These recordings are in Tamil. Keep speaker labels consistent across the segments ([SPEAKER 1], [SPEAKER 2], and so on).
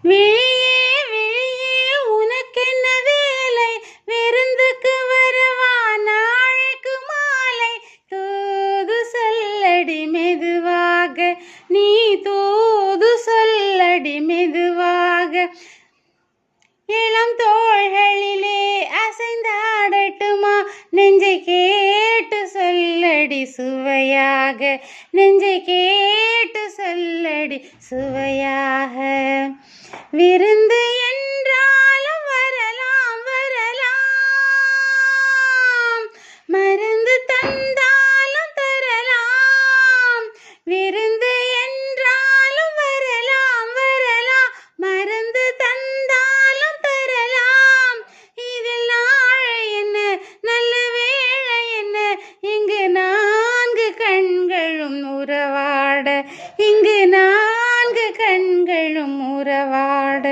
[SPEAKER 1] விழியே விழியே உனக்கென்ன வேலை, விருந்துக்கு வரவா நாளைக்கு மாலை. தூது சொல்லடி மெதுவாக, நீ தூது சொல்லடி மெதுவாக. இளம் தோள்களிலே அசைந்தாடட்டுமா, நெஞ்சை கேட்டு சொல்லடி சுவையாக, நெஞ்சை கேட்டு சொல்லடி சுவையாக. விருந்து என்றாலும் வரலாம் வரலாம், மருந்து தந்தாலும் தரலாம். விருந்து என்றாலும் வரலாம் வரலாம், மருந்து தந்தாலும் தரலாம். இதில் நாளை என்ன நல்ல வேளை என்ன, இங்கு நான்கு கண்களும் உறவாட, இங்கு நான்கு கண்களும் உறவாட.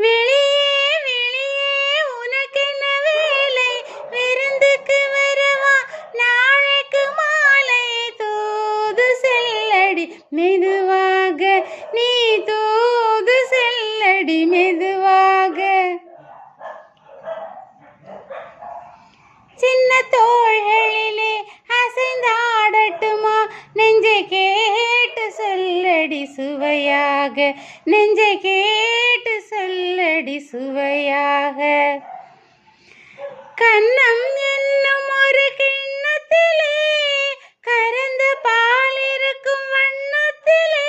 [SPEAKER 1] வெளியே வெளியே உனக்கென்ன வேலை, விருந்துக்கு வரவா நாளைக்கு மாலை. தூது செல்லடி மெதுவாக, நீ தூது செல்லடி மெதுவாக. சின்ன தோள்களிலே அசைந்தாடட்டுமா, நெஞ்சை கேட்டு சொல்லடி சுவையாக, நெஞ்சை கேட்டு சொல்லடி சுவையாக. கன்னம் என்னும் ஒரு கிண்ணத்திலே கறந்த பால் இருக்கும் வண்ணத்திலே,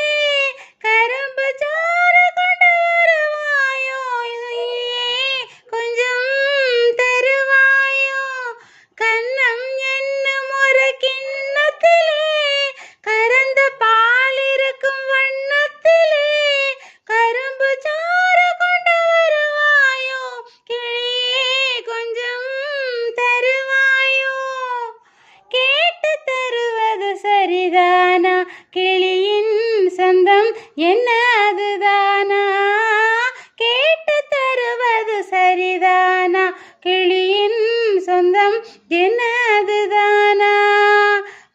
[SPEAKER 1] கரும்பு சாறு கொண்டு வருவாயோ, கொஞ்சம் தருவாயோ. கன்னம் என்னும் ஒரு கிண்ணத்திலே கறந்த பால் இருக்கும் வண்ணத்திலே, கரும்பு சாறு கொண்டு வருவாயோ, கிளியே கொஞ்சம் தருவாயோ. கேட்டு தருவது சரிதானா, கிளியின் சொந்தம் என்ன அதுதானா. கேட்டு தருவது சரிதானா, கிளியின் சொந்தம் என்ன அதுதானா.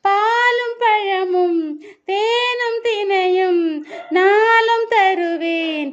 [SPEAKER 1] பாலும் பழமும் தேனும் தினையும் நாளும் தருவேன்